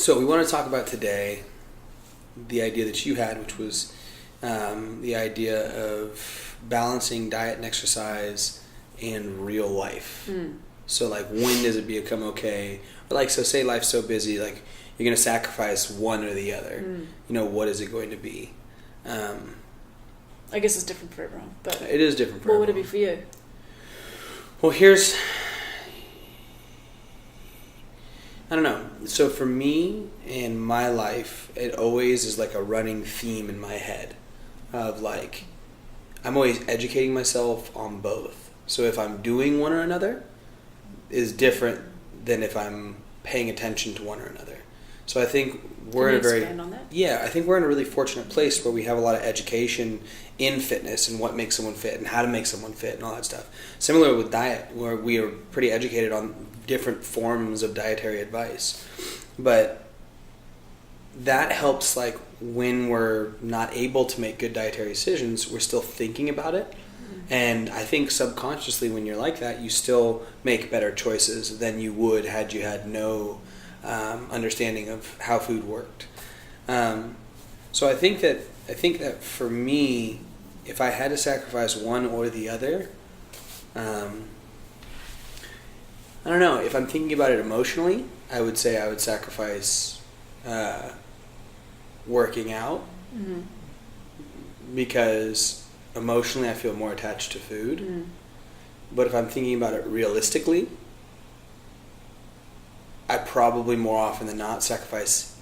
So we want to talk about today the idea that you had, which was the idea of balancing diet and exercise and real life. So like, when does it become okay? Or like, so say life's so busy, like you're going to sacrifice one or the other. You know, what is it going to be? I guess it's different for everyone. But it is different for everyone. everyone. What would it be for you? Well, I don't know. So for me, in my life, it always is like a running theme in my head of like, I'm always educating myself on both. So if I'm doing one or another is different than if I'm paying attention to one or another. So I think we're in a very... expand on that? Yeah, I think we're in a really fortunate place where we have a lot of education in fitness and what makes someone fit and how to make someone fit and all that stuff. Similar with diet, where we are pretty educated on different forms of dietary advice. But that helps, like, when we're not able to make good dietary decisions, we're still thinking about it. And I think subconsciously when you're like that, you still make better choices than you would had you had no understanding of how food worked. So I think that for me, if I had to sacrifice one or the other, I don't know. If I'm thinking about it emotionally, I would say I would sacrifice working out because emotionally I feel more attached to food. But if I'm thinking about it realistically, I probably more often than not sacrifice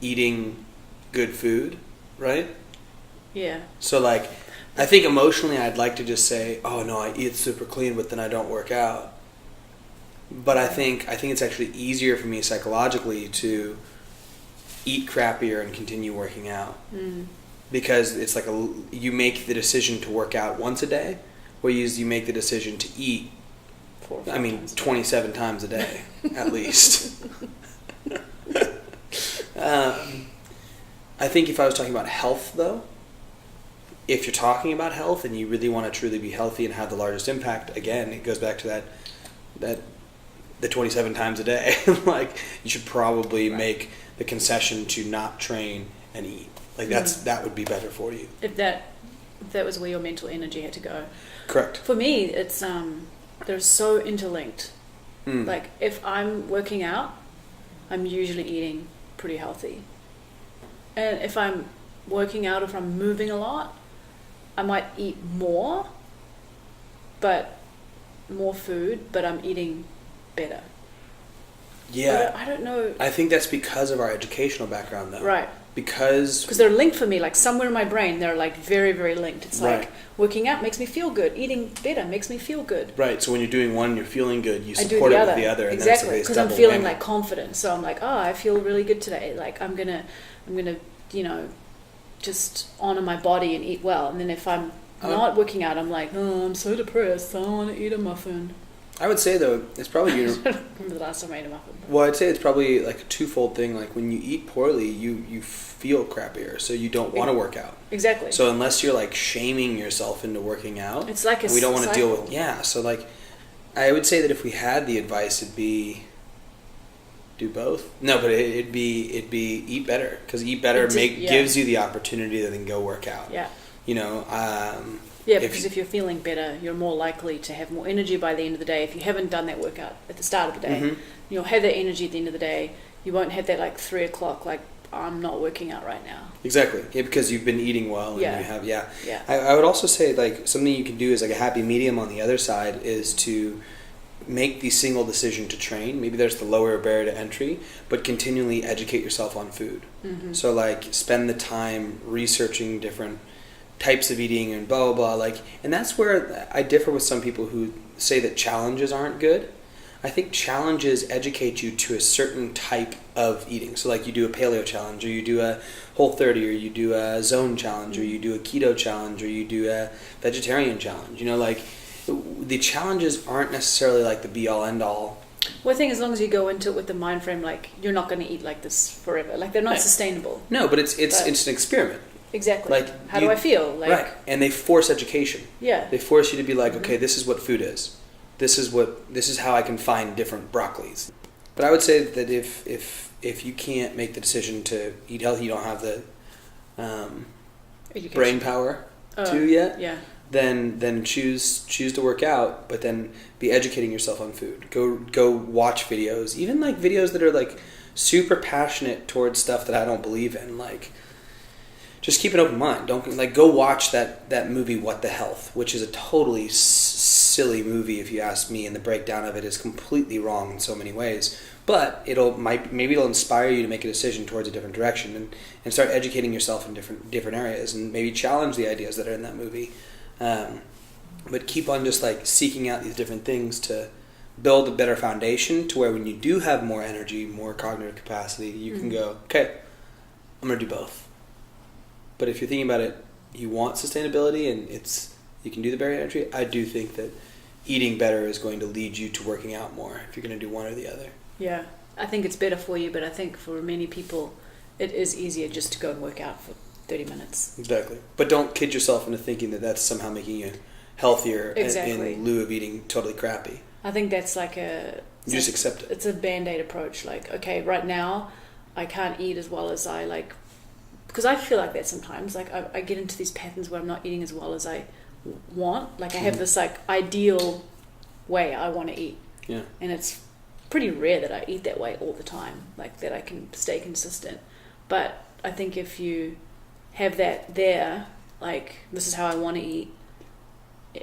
eating good food, right? Yeah. So like, I think emotionally I'd like to just say, oh no, I eat super clean, but then I don't work out. But I think it's actually easier for me psychologically to eat crappier and continue working out. Because it's like you make the decision to work out once a day, whereas you make the decision to eat 27 times a day, at least. I think if I was talking about health, though, if you're talking about health and you really want to truly be healthy and have the largest impact, again, it goes back to that the 27 times a day. Like, you should probably make the concession to not train and eat. Like, that would be better for you. If that was where your mental energy had to go. Correct. For me, it's they're so interlinked. Like, if I'm working out, I'm usually eating pretty healthy. And if I'm working out, if I'm moving a lot, I might eat more food, but I'm eating better. Yeah. But I don't know. I think that's because of our educational background, though. Right. Because they're linked for me, like somewhere in my brain, they're like very, very linked. It's like working out makes me feel good, eating better makes me feel good. Right. So when you're doing one, you're feeling good. You support it with the other. Exactly. Because I'm feeling like confident. So I'm like, oh, I feel really good today. Like I'm gonna, just honor my body and eat well. And then if I'm not working out, I'm like, oh, I'm so depressed. I don't want to eat a muffin. I would say, though, it's probably... I don't remember the last time I ate a muffin. Well, I'd say it's probably like a twofold thing. Like, when you eat poorly, you feel crappier, so you don't want to work out. Exactly. So unless you're, like, shaming yourself into working out... It's like we don't want to deal with... Yeah, so, like, I would say that if we had the advice, it'd be... Do both? No, but it'd be eat better. Because eat better gives you the opportunity to then go work out. Yeah. Because if you're feeling better, you're more likely to have more energy by the end of the day. If you haven't done that workout at the start of the day, you'll have that energy at the end of the day. You won't have that like 3 o'clock, like, I'm not working out right now. Exactly. Yeah, because you've been eating well and you have, Yeah. I would also say, like, something you can do is like a happy medium on the other side is to make the single decision to train. Maybe there's the lower barrier to entry, but continually educate yourself on food. So, like, spend the time researching different types of eating and blah, blah, blah. Like, and that's where I differ with some people who say that challenges aren't good. I think challenges educate you to a certain type of eating. So, like, you do a paleo challenge, or you do a Whole30, or you do a zone challenge, or you do a keto challenge, or you do a vegetarian challenge. Like, the challenges aren't necessarily like the be-all, end-all. Well, I think as long as you go into it with the mind frame, like, you're not going to eat like this forever. Like, they're not sustainable. No, but it's an experiment. Exactly. Like, how do I feel? Like, right. And they force education. Yeah. They force you to be like, okay, this is what food is. This is how I can find different broccolis. But I would say that if you can't make the decision to eat healthy, you don't have the brain power to yet. Yeah. Then choose to work out, but then be educating yourself on food. Go watch videos, even like videos that are like super passionate towards stuff that I don't believe in. Like, just keep an open mind. Don't like go watch that movie What the Health, which is a totally silly movie if you ask me, and the breakdown of it is completely wrong in so many ways. But maybe it'll inspire you to make a decision towards a different direction and start educating yourself in different areas, and maybe challenge the ideas that are in that movie. But keep on just like seeking out these different things to build a better foundation to where when you do have more energy, more cognitive capacity, you can go, okay, I'm going to do both. But if you're thinking about it, you want sustainability and you can do the bariatric, I do think that eating better is going to lead you to working out more if you're going to do one or the other. Yeah, I think it's better for you, but I think for many people it is easier just to go and work out for 30 minutes. Exactly. But don't kid yourself into thinking that that's somehow making you healthier in lieu of eating totally crappy. I think that's like you just accept it. It's a Band-Aid approach. Like, okay, right now I can't eat as well as I like, because I feel like that sometimes. Like I get into these patterns where I'm not eating as well as I want. Like I have this like ideal way I want to eat. Yeah. And it's pretty rare that I eat that way all the time. Like that I can stay consistent. But I think if you have that there, like this is how I want to eat,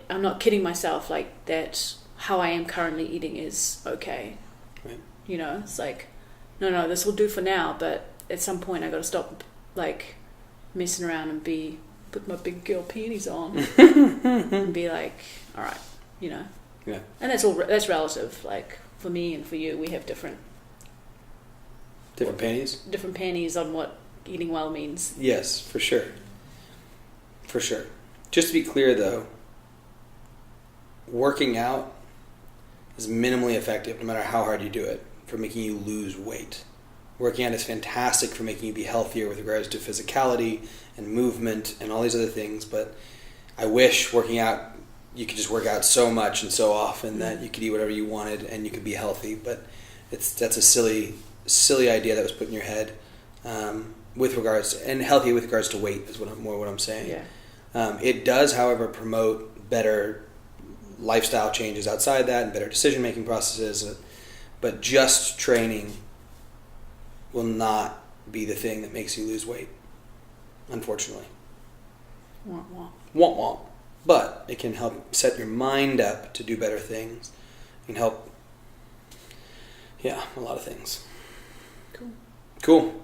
I'm not kidding myself, like that how I am currently eating is okay. Right. You know, it's like, no, this will do for now, but at some point I got to stop like messing around and put my big girl panties on and be like, all right, you know. Yeah. And that's relative. Like for me and for you, we have different panties on what eating well means. Yes, for sure. For sure. Just to be clear though, working out is minimally effective no matter how hard you do it for making you lose weight. Working out is fantastic for making you be healthier with regards to physicality and movement and all these other things, but I wish working out, you could just work out so much and so often that you could eat whatever you wanted and you could be healthy, but that's a silly idea that was put in your head with regards to, and healthy with regards to weight is what I'm saying. Yeah. It does, however, promote better lifestyle changes outside that and better decision-making processes, but just training will not be the thing that makes you lose weight, unfortunately. Womp womp. Womp womp. But it can help set your mind up to do better things. It can help, a lot of things. Cool. Cool.